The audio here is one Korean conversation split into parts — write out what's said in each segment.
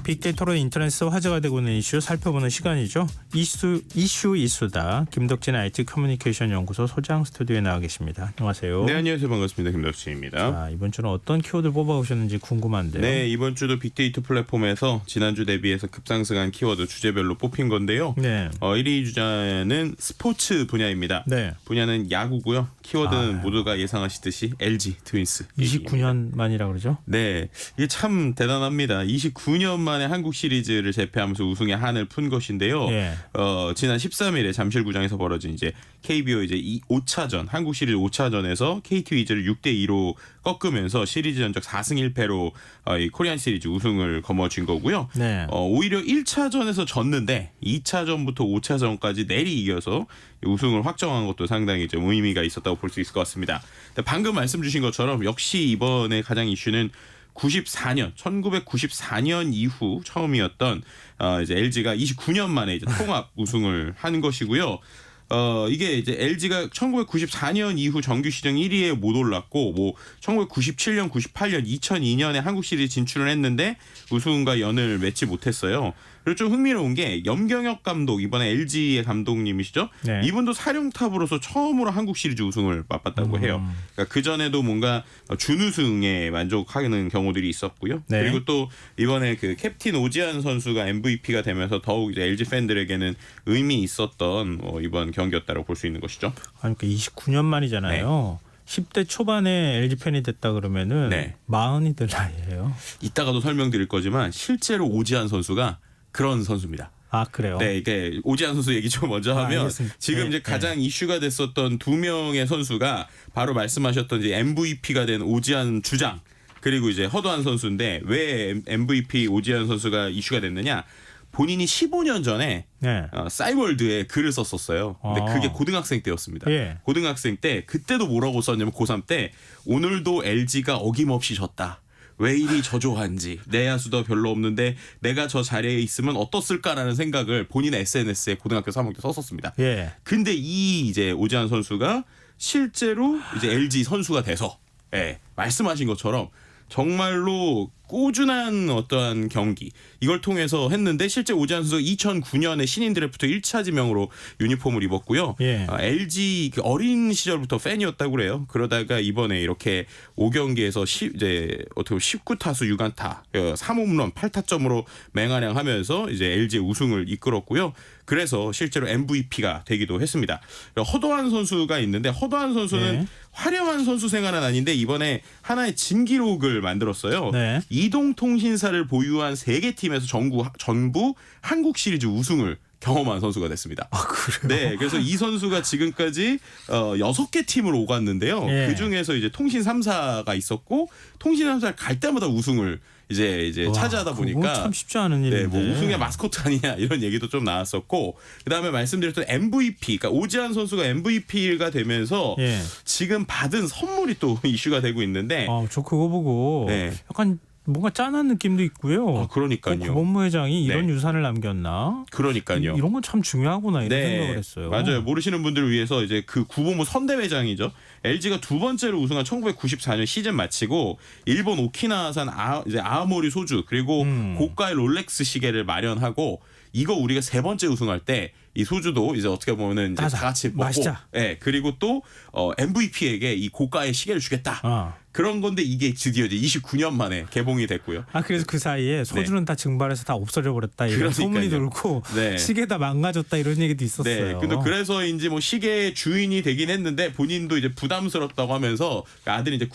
빅데이터로 인터넷에서 화제가 되고 있는 이슈 살펴보는 시간이죠. 이슈이수다. 김덕진 IT 커뮤니케이션 연구소 소장 스튜디오에 나와 계십니다. 안녕하세요. 네, 안녕하세요. 반갑습니다. 김덕진입니다. 자, 이번 주는 어떤 키워드를 뽑아오셨는지 궁금한데요. 네, 이번 주도 빅데이터 플랫폼에서 지난주 대비해서 급상승한 키워드 주제별로 뽑힌 건데요. 네. 1위 주자는 스포츠 분야입니다. 네. 분야는 야구고요. 키워드는 모두가 예상하시듯이 LG 트윈스. 29년 만이라 그러죠? 네, 이게 참 대단합니다. 29년 만에 한국 시리즈를 제패하면서 우승의 한을 푼 것인데요. 예. 지난 13일에 잠실구장에서 벌어진 이제 KBO 이제 5차전 한국 시리즈 5차전에서 KT 위즈를 6대2로 꺾으면서 시리즈 전적 4승 1패로 이 코리안 시리즈 우승을 거머쥔 거고요. 네. 오히려 1차전에서 졌는데 2차전부터 5차전까지 내리 이겨서 우승을 확정한 것도 상당히 좀 의미가 있었다고 볼 수 있을 것 같습니다. 방금 말씀 주신 것처럼 역시 이번에 가장 이슈는 1994년 이후 처음이었던 이제 LG가 29년 만에 이제 통합 우승을 한 것이고요. 이게 이제 LG가 1994년 이후 정규 시즌 1위에 못 올랐고, 뭐 1997년, 98년, 2002년에 한국 시리즈 진출을 했는데 우승과 연을 맺지 못했어요. 그리고 좀 흥미로운 게 염경엽 감독, 이번에 LG의 감독님이시죠. 네. 이분도 사령탑으로서 처음으로 한국 시리즈 우승을 맛봤다고 해요. 그러니까 그 전에도 뭔가 준우승에 만족하는 경우들이 있었고요. 네. 그리고 또 이번에 그 캡틴 오지환 선수가 MVP가 되면서 더욱 이제 LG 팬들에게는 의미 있었던 이번 경기였다고 볼 수 있는 것이죠. 아니, 그러니까 29년 만이잖아요. 10대 초반에 LG 팬이 됐다 그러면은 네. 40이 될 나이예요. 이따가도 설명드릴 거지만 실제로 오지환 선수가 그런 선수입니다. 아, 그래요? 네, 이게 오지환 선수 얘기 좀 먼저 하면 알겠습니다. 지금 네, 이제 가장 이슈가 됐었던 두 명의 선수가 바로 말씀하셨던 이제 MVP가 된 오지환 주장 그리고 이제 허도한 선수인데 왜 MVP 오지환 선수가 이슈가 됐느냐? 본인이 15년 전에 네. 싸이월드에 글을 썼었어요. 근데 아. 그게 고등학생 때였습니다. 예. 고등학생 때 그때도 뭐라고 썼냐면 고3 때 오늘도 LG가 어김없이 졌다. 왜 이리 저조한지 내 야수도 별로 없는데 내가 저 자리에 있으면 어떻을까라는 생각을 본인의 SNS에 고등학교 3학년 때 썼었습니다. 예. 근데 이 이제 오지환 선수가 실제로 이제 LG 선수가 돼서 말씀하신 것처럼 정말로 꾸준한 어떠한 경기 이걸 통해서 했는데 실제 오지환 선수가 2009년에 신인 드래프트 1차 지명으로 유니폼을 입었고요. 예. LG 그 어린 시절부터 팬이었다고 그래요. 그러다가 이번에 이렇게 5경기에서 이제 어떻게 보면 19타수 6안타, 3홈런 8타점으로 맹활약하면서 이제 LG의 우승을 이끌었고요. 그래서 실제로 MVP가 되기도 했습니다. 허도한 선수가 있는데 허도한 선수는 네. 화려한 선수 생활은 아닌데 이번에 하나의 진기록을 만들었어요. 네. 이동통신사를 보유한 3개 팀에서 전부 한국 시리즈 우승을 경험한 선수가 됐습니다. 아, 그래요? 네, 그래서 이 선수가 지금까지 6개 팀을 오갔는데요. 예. 그 중에서 이제 통신 3사가 있고 통신 3사를 갈 때마다 우승을 이제 와, 차지하다 그거 보니까 참 쉽지 않은 일인데. 네, 뭐 우승의 마스코트 아니냐 이런 얘기도 좀 나왔었고 그다음에 말씀드렸던 MVP, 그러니까 오지환 선수가 MVP가 되면서 예. 지금 받은 선물이 또 이슈가 되고 있는데 저 그거 보고 네. 약간 뭔가 짠한 느낌도 있고요. 그러니까요. 고범무 회장이 이런 네. 유산을 남겼나? 그러니까요. 이런 건 참 중요하구나 이런 네, 생각을 했어요. 맞아요. 모르시는 분들을 위해서 이제 그 구본무 선대회장이죠. LG가 두 번째로 우승한 1994년 시즌 마치고 일본 오키나와산 이제 아오모리 소주 그리고 고가의 롤렉스 시계를 마련하고 이거 우리가 세 번째 우승할 때 이 소주도 이제 어떻게 보면은 이제 다 같이 먹고, 마시자. 그리고 또 MVP에게 이 고가의 시계를 주겠다. 그런 건데 이게 드디어 이제 29년 만에 개봉이 됐고요. 그래서 그 사이에 소주는 다 증발해서 다 없어져 버렸다 이런 소문이 돌고 네. 시계 다 망가졌다 이런 얘기도 있었어요. 네. 근데 그래서인지 뭐 시계의 주인이 되긴 했는데 본인도 이제 부담스럽다고 하면서 아들이 이제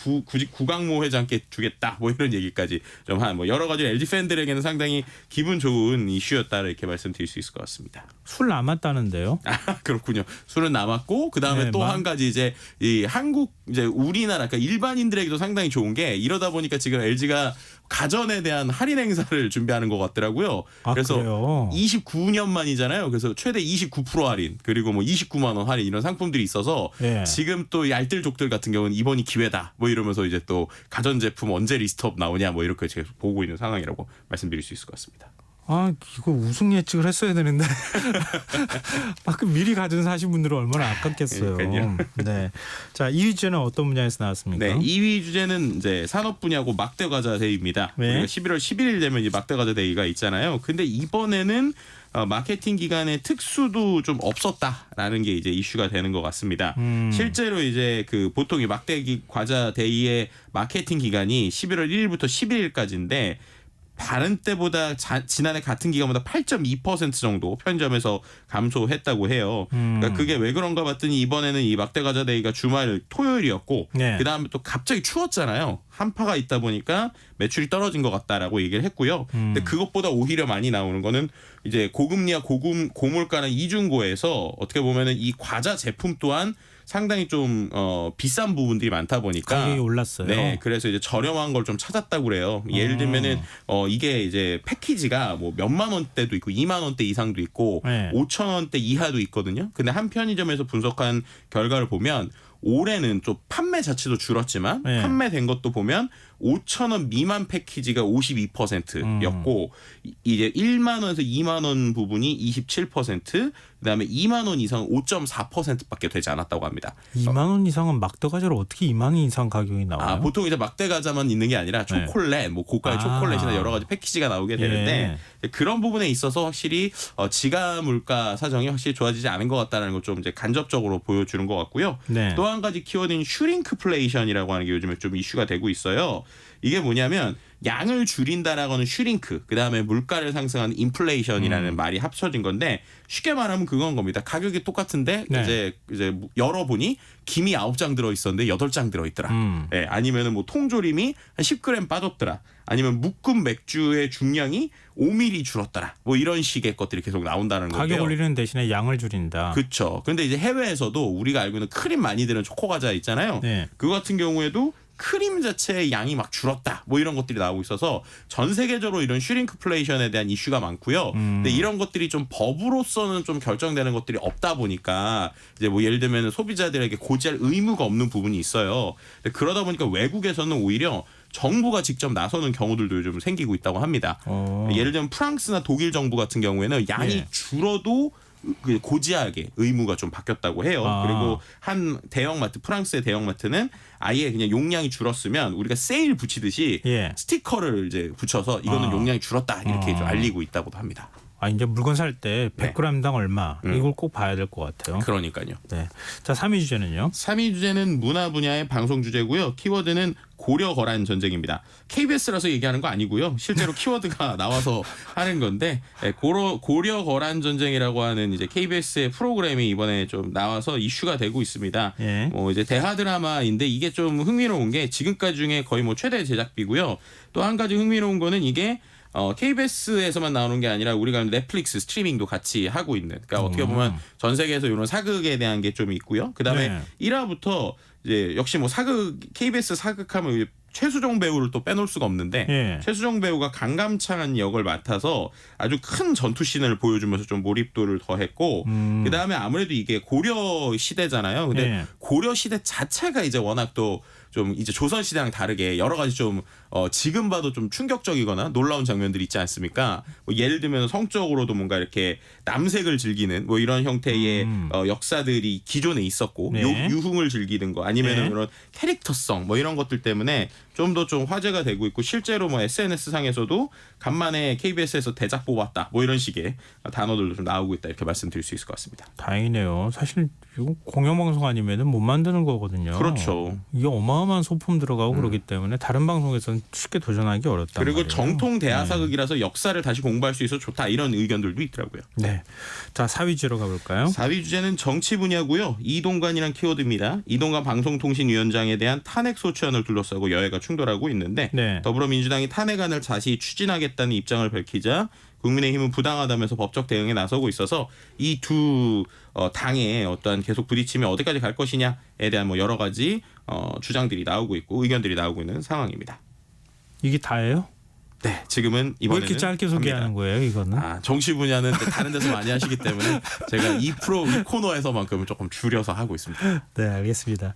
구강모 회장께 주겠다 뭐 이런 얘기까지 좀 한 뭐 여러 가지 LG 팬들에게는 상당히 기분 좋은 이슈였다 이렇게 말씀드릴 수 있을 것 같습니다. 술 남았다는데요? 그렇군요. 술은 남았고 그다음에 네, 또 한 가지 이제 이 한국 이제 우리나라 그러니까 일반인들에게도 상당히 좋은 게 이러다 보니까 지금 LG가 가전에 대한 할인 행사를 준비하는 것 같더라고요. 그래서 그래요? 29년 만이잖아요. 그래서 최대 29% 할인 그리고 뭐 29만 원 할인 이런 상품들이 있어서 예. 지금 또 이 알뜰족들 같은 경우는 이번이 기회다. 뭐 이러면서 이제 또 가전 제품 언제 리스트업 나오냐 뭐 이렇게 제가 보고 있는 상황이라고 말씀드릴 수 있을 것 같습니다. 아, 이거 우승 예측을 했어야 되는데. 그 미리 가진 사신 분들은 얼마나 아깝겠어요. 그러니까요. 네. 자, 2위 주제는 어떤 분야에서 나왔습니까? 네, 2위 주제는 이제 산업 분야고 막대 과자 데이입니다. 네. 우리가 11월 11일 되면 이 막대 과자 데이가 있잖아요. 근데 이번에는 마케팅 기간의 특수도 좀 없었다라는 게 이제 이슈가 되는 것 같습니다. 실제로 이제 그 보통 이 막대 과자 데이의 마케팅 기간이 11월 1일부터 11일까지인데 다른 때보다 지난해 같은 기간보다 8.2% 정도 편의점에서 감소했다고 해요. 그러니까 그게 왜 그런가 봤더니 이번에는 이 막대 과자 데이가 주말 토요일이었고 네. 그다음에 또 갑자기 추웠잖아요. 한파가 있다 보니까 매출이 떨어진 것 같다라고 얘기를 했고요. 근데 그것보다 오히려 많이 나오는 거는 이제 고금리와 고물가는 이중고에서 어떻게 보면은 이 과자 제품 또한 상당히 좀 비싼 부분들이 많다 보니까 가격이 올랐어요. 네, 그래서 이제 저렴한 걸 좀 찾았다고 그래요. 예를 들면은 이게 이제 패키지가 뭐 몇만 원대도 있고 2만 원대 이상도 있고 네. 5천 원대 이하도 있거든요. 근데 한 편의점에서 분석한 결과를 보면 올해는 좀 판매 자체도 줄었지만 네. 판매된 것도 보면 5천 원 미만 패키지가 52%였고 이제 1만 원에서 2만 원 부분이 27%, 그다음에 2만 원 이상은 5.4%밖에 되지 않았다고 합니다. 2만 원 이상은 막대 과자로 어떻게 2만 원 이상 가격이 나와요? 보통 이제 막대 과자만 있는 게 아니라 초콜릿, 뭐 고가의 초콜릿이나 여러 가지 패키지가 나오게 되는데 그런 부분에 있어서 확실히 지가 물가 사정이 확실히 좋아지지 않은 것 같다는 걸 좀 이제 간접적으로 보여주는 것 같고요. 네. 또 한 가지 키워드인 슈링크플레이션이라고 하는 게 요즘에 좀 이슈가 되고 있어요. 이게 뭐냐면 양을 줄인다라고 하는 슈링크, 그다음에 물가를 상승하는 인플레이션이라는 말이 합쳐진 건데 쉽게 말하면 그건 겁니다. 가격이 똑같은데 네. 이제 열어보니 김이 9장 들어있었는데 8장 들어있더라. 네, 아니면은 뭐 통조림이 한 10g 빠졌더라. 아니면 묶음 맥주의 중량이 5ml 줄었더라. 뭐 이런 식의 것들이 계속 나온다는 거예요. 가격 올리는 대신에 양을 줄인다. 그렇죠. 그런데 이제 해외에서도 우리가 알고 있는 크림 많이 드는 초코 과자 있잖아요. 네. 그거 같은 경우에도 크림 자체의 양이 막 줄었다. 뭐 이런 것들이 나오고 있어서 전 세계적으로 이런 슈링크플레이션에 대한 이슈가 많고요. 근데 이런 것들이 좀 법으로서는 좀 결정되는 것들이 없다 보니까 이제 뭐 예를 들면 소비자들에게 고지할 의무가 없는 부분이 있어요. 근데 그러다 보니까 외국에서는 오히려 정부가 직접 나서는 경우들도 요즘 생기고 있다고 합니다. 예를 들면 프랑스나 독일 정부 같은 경우에는 양이 줄어도 고지하게 의무가 좀 바뀌었다고 해요. 그리고 한 대형마트, 프랑스의 대형마트는 아예 그냥 용량이 줄었으면 우리가 세일 붙이듯이 스티커를 이제 붙여서 이거는 용량이 줄었다 이렇게 좀 알리고 있다고도 합니다. 이제 물건 살 때 100g당 얼마 이걸 꼭 봐야 될 것 같아요. 그러니까요. 네. 자, 3위 주제는요? 3위 주제는 문화 분야의 방송 주제고요. 키워드는 고려 거란 전쟁입니다. KBS라서 얘기하는 거 아니고요. 실제로 키워드가 나와서 하는 건데 고려 거란 전쟁이라고 하는 이제 KBS의 프로그램이 이번에 좀 나와서 이슈가 되고 있습니다. 이제 대하 드라마인데 이게 좀 흥미로운 게 지금까지 중에 거의 뭐 최대 제작비고요. 또 한 가지 흥미로운 거는 이게 KBS에서만 나오는 게 아니라 우리가 넷플릭스 스트리밍도 같이 하고 있는. 그러니까 어떻게 보면 전 세계에서 이런 사극에 대한 게 좀 있고요. 그다음에 1화부터 이제 역시 뭐 사극 KBS 사극하면 최수종 배우를 또 빼놓을 수가 없는데 최수종 배우가 강감찬 역을 맡아서 아주 큰 전투 씬을 보여주면서 좀 몰입도를 더했고 그다음에 아무래도 이게 고려 시대잖아요. 근데 고려 시대 자체가 이제 워낙 또 좀 이제 조선 시대랑 다르게 여러 가지 좀 지금 봐도 좀 충격적이거나 놀라운 장면들이 있지 않습니까? 뭐 예를 들면 성적으로도 뭔가 이렇게 남색을 즐기는 뭐 이런 형태의 역사들이 기존에 있었고 유흥을 즐기는 거 아니면은 이런 캐릭터성 뭐 이런 것들 때문에 좀 더 좀 화제가 되고 있고 실제로 뭐 SNS 상에서도 간만에 KBS에서 대작 뽑았다 뭐 이런 식의 단어들도 좀 나오고 있다 이렇게 말씀드릴 수 있을 것 같습니다. 다행이네요. 사실 이거 공영방송 아니면은 못 만드는 거거든요. 그렇죠. 이게 어마어마한 소품 들어가고 그러기 때문에 다른 방송에서는 쉽게 도전하기 어렵다. 그리고 말이에요. 정통 대하사극이라서 역사를 다시 공부할 수 있어서 좋다 이런 의견들도 있더라고요. 네. 자, 4위 주제로 가볼까요? 4위 주제는 정치 분야고요. 이동관이란 키워드입니다. 이동관 방송통신위원장에 대한 탄핵 소추안을 둘러싸고 여야가 충돌하고 있는데 더불어민주당이 탄핵안을 다시 추진하겠다는 입장을 밝히자 국민의힘은 부당하다면서 법적 대응에 나서고 있어서 이 두 당의 어떠한 계속 부딪힘이 어디까지 갈 것이냐에 대한 뭐 여러 가지 주장들이 나오고 있고 의견들이 나오고 있는 상황입니다. 이게 다예요? 네, 지금은 왜 이번에는 이렇게 짧게 합니다. 소개하는 거예요, 이거는? 정치 분야는 다른 데서 많이 하시기 때문에 제가 이 코너에서만큼은 조금 줄여서 하고 있습니다. 네, 알겠습니다.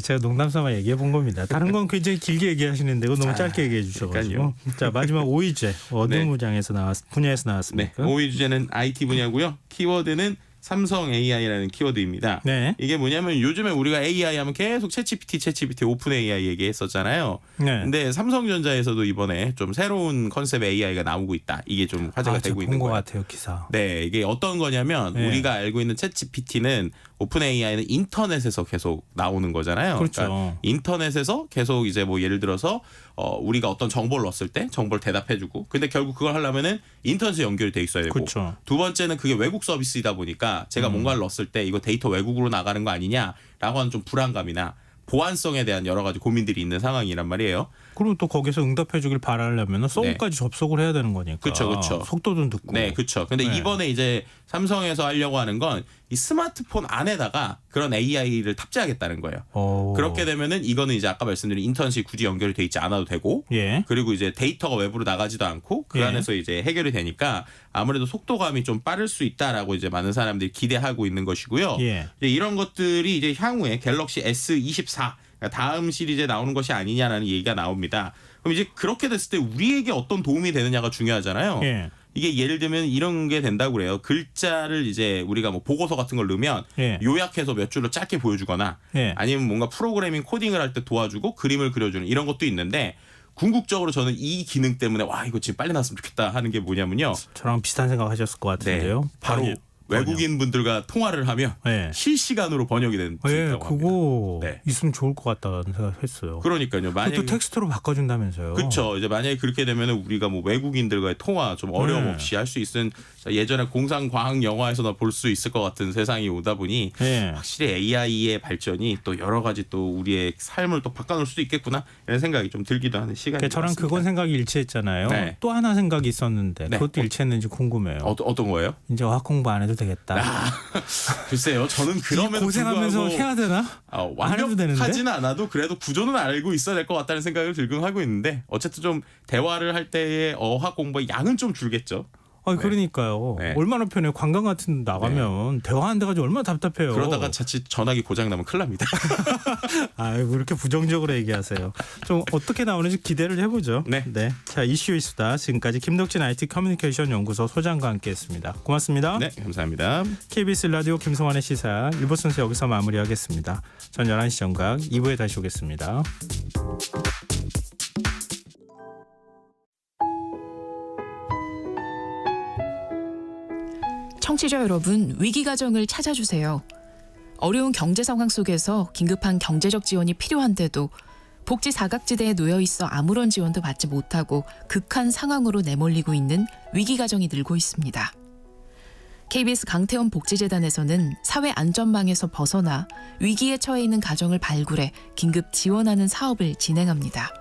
제가 농담삼아 얘기해 본 겁니다. 다른 건 굉장히 길게 얘기하시는데 이거 너무 짧게 얘기해 주셔가지고. 자, 마지막 5위 주제 어느 분야에서 나왔습니까? 네, 5위 주제는 IT 분야고요. 키워드는 삼성 AI라는 키워드입니다. 네. 이게 뭐냐면 요즘에 우리가 AI 하면 계속 챗GPT, 오픈 AI 얘기했었잖아요. 네. 근데 삼성전자에서도 이번에 좀 새로운 컨셉의 AI가 나오고 있다. 이게 좀 화제가 되고 있는 것 거예요. 같아요, 기사. 네, 이게 어떤 거냐면 네. 우리가 알고 있는 챗GPT는 오픈 AI는 인터넷에서 계속 나오는 거잖아요. 그렇죠. 그러니까 인터넷에서 계속 이제 뭐 예를 들어서 우리가 어떤 정보를 넣었을 때 정보를 대답해주고, 근데 결국 그걸 하려면은 인터넷에 연결이 돼 있어야 되고, 그렇죠. 두 번째는 그게 외국 서비스이다 보니까 제가 뭔가를 넣었을 때 이거 데이터 외국으로 나가는 거 아니냐라고 하는 좀 불안감이나 보안성에 대한 여러 가지 고민들이 있는 상황이란 말이에요. 그리고 또 거기서 응답해 주길 바라려면 서버까지 접속을 해야 되는 거니까. 그렇죠. 속도도 듣고. 네, 그렇죠. 근데 네. 이번에 이제 삼성에서 하려고 하는 건 이 스마트폰 안에다가 그런 AI를 탑재하겠다는 거예요. 그렇게 되면은 이거는 이제 아까 말씀드린 인터넷이 굳이 연결이 돼 있지 않아도 되고, 예. 그리고 이제 데이터가 외부로 나가지도 않고 그 예. 안에서 이제 해결이 되니까 아무래도 속도감이 좀 빠를 수 있다라고 이제 많은 사람들이 기대하고 있는 것이고요. 예. 이제 이런 것들이 이제 향후에 갤럭시 S24 그러니까 다음 시리즈에 나오는 것이 아니냐라는 얘기가 나옵니다. 그럼 이제 그렇게 됐을 때 우리에게 어떤 도움이 되느냐가 중요하잖아요. 예. 이게 예를 들면 이런 게 된다고 그래요. 글자를 이제 우리가 뭐 보고서 같은 걸 넣으면 예. 요약해서 몇 줄로 짧게 보여주거나 예. 아니면 뭔가 프로그래밍 코딩을 할 때 도와주고 그림을 그려주는 이런 것도 있는데, 궁극적으로 저는 이 기능 때문에 와 이거 지금 빨리 나왔으면 좋겠다 하는 게 뭐냐면요. 저랑 비슷한 생각 하셨을 것 같은데요. 바로 외국인 분들과 통화를 하면 네. 실시간으로 번역이 되는 수 예, 있다고 그거 합니다. 네. 있으면 좋을 것 같다는 생각했어요. 그러니까요. 만약에 그것도 텍스트로 바꿔준다면서요. 그렇죠. 이제 만약에 그렇게 되면 우리가 뭐 외국인들과의 통화 좀 어려움 없이 할 수 있는, 예전에 공상과학 영화에서나 볼 수 있을 것 같은 세상이 오다 보니 예. 확실히 AI의 발전이 또 여러 가지 또 우리의 삶을 또 바꿔놓을 수도 있겠구나 이런 생각이 좀 들기도 하는 시간이 그러니까 저랑 왔습니다. 그건 생각이 일치했잖아요. 네. 또 하나 생각이 있었는데 네. 그것도 일치했는지 궁금해요. 어떤 거예요? 이제 어학 공부 안 해도 되겠다. 글쎄요. 저는 그러면 고생하면서 해야 되나? 안 해도 되는데? 완벽하지는 않아도 그래도 구조는 알고 있어야 될 것 같다는 생각을 들긴 하고 있는데, 어쨌든 좀 대화를 할 때의 어학 공부의 양은 좀 줄겠죠. 그러니까요. 네. 얼마나 편해요. 관광 같은 데 나가면 대화하는 데 가지고 얼마나 답답해요. 그러다가 자칫 전화기 고장 나면 큰일 납니다. 아이고, 이렇게 부정적으로 얘기하세요. 좀 어떻게 나오는지 기대를 해보죠. 네. 자, 이슈 이수다. 지금까지 김덕진 IT 커뮤니케이션 연구소 소장과 함께했습니다. 고맙습니다. 네, 감사합니다. KBS 라디오 김성환의 시사 1부 순서 여기서 마무리하겠습니다. 전 11시 정각 2부에 다시 오겠습니다. 청취자 여러분, 위기가정을 찾아주세요. 어려운 경제 상황 속에서 긴급한 경제적 지원이 필요한데도 복지 사각지대에 놓여 있어 아무런 지원도 받지 못하고 극한 상황으로 내몰리고 있는 위기가정이 늘고 있습니다. KBS 강태원 복지재단에서는 사회 안전망에서 벗어나 위기에 처해 있는 가정을 발굴해 긴급 지원하는 사업을 진행합니다.